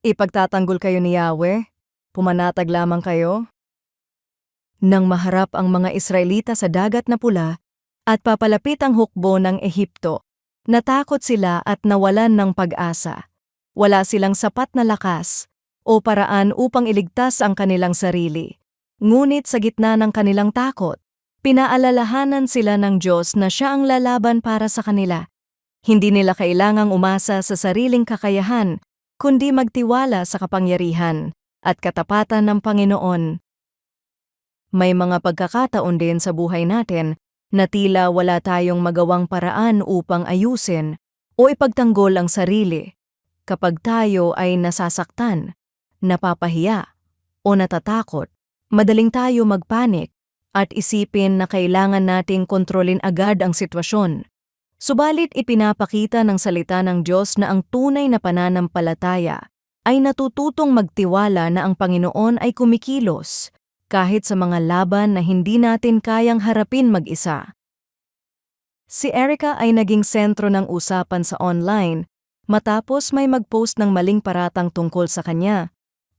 Ipagtatanggol kayo ni Yahweh, pumanatag lamang kayo. Nang maharap ang mga Israelita sa dagat na pula at papalapit ang hukbo ng Ehipto, natakot sila at nawalan ng pag-asa. Wala silang sapat na lakas o paraan upang iligtas ang kanilang sarili. Ngunit sa gitna ng kanilang takot, pinaalalahanan sila ng Diyos na Siya ang lalaban para sa kanila. Hindi nila kailangang umasa sa sariling kakayahan, kundi magtiwala sa kapangyarihan at katapatan ng Panginoon. May mga pagkakataon din sa buhay natin na tila wala tayong magawang paraan upang ayusin o ipagtanggol ang sarili. Kapag tayo ay nasasaktan, napapahiya o natatakot, madaling tayo magpanik at isipin na kailangan nating kontrolin agad ang sitwasyon. Subalit ipinapakita ng salita ng Diyos na ang tunay na pananampalataya ay natututong magtiwala na ang Panginoon ay kumikilos kahit sa mga laban na hindi natin kayang harapin mag-isa. Si Erica ay naging sentro ng usapan sa online matapos may mag-post ng maling paratang tungkol sa kanya.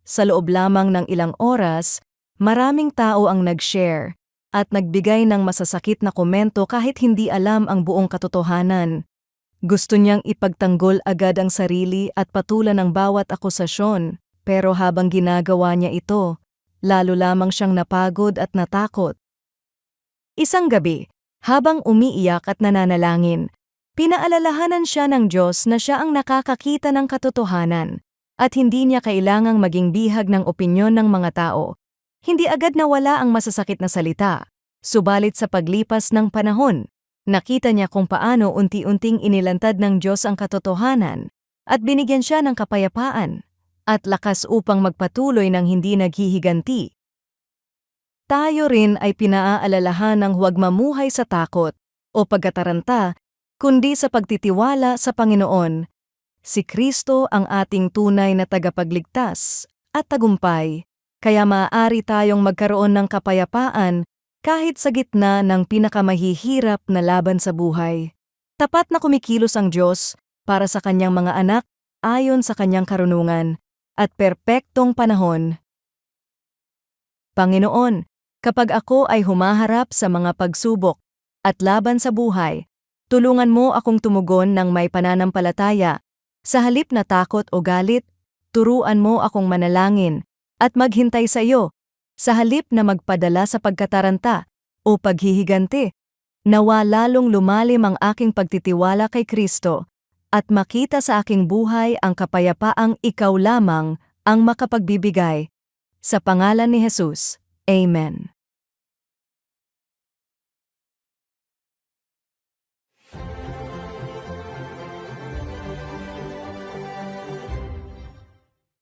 Sa loob lamang ng ilang oras, maraming tao ang nag-share at nagbigay ng masasakit na komento kahit hindi alam ang buong katotohanan. Gusto niyang ipagtanggol agad ang sarili at patulan ang bawat akusasyon, pero habang ginagawa niya ito, lalo lamang siyang napagod at natakot. Isang gabi, habang umiiyak at nananalangin, pinaalalahanan siya ng Diyos na Siya ang nakakakita ng katotohanan at hindi niya kailangang maging bihag ng opinyon ng mga tao. Hindi agad nawala ang masasakit na salita, subalit sa paglipas ng panahon, nakita niya kung paano unti-unting inilantad ng Diyos ang katotohanan at binigyan siya ng kapayapaan at lakas upang magpatuloy ng hindi naghihiganti. Tayo rin ay pinaaalalahan ng huwag mamuhay sa takot o pagkataranta, kundi sa pagtitiwala sa Panginoon. Si Kristo ang ating tunay na tagapagligtas at tagumpay, kaya maaari tayong magkaroon ng kapayapaan kahit sa gitna ng pinakamahihirap na laban sa buhay. Tapat na kumikilos ang Diyos para sa kanyang mga anak ayon sa kanyang karunungan at perpektong panahon. Panginoon, kapag ako ay humaharap sa mga pagsubok at laban sa buhay, tulungan mo akong tumugon ng may pananampalataya. Sa halip na takot o galit, turuan mo akong manalangin at maghintay sa iyo. Sa halip na magpadala sa pagkataranta o paghihiganti, nawa lalong lumalim ang aking pagtitiwala kay Kristo at makita sa aking buhay ang kapayapaang ikaw lamang ang makapagbibigay. Sa pangalan ni Jesus, Amen.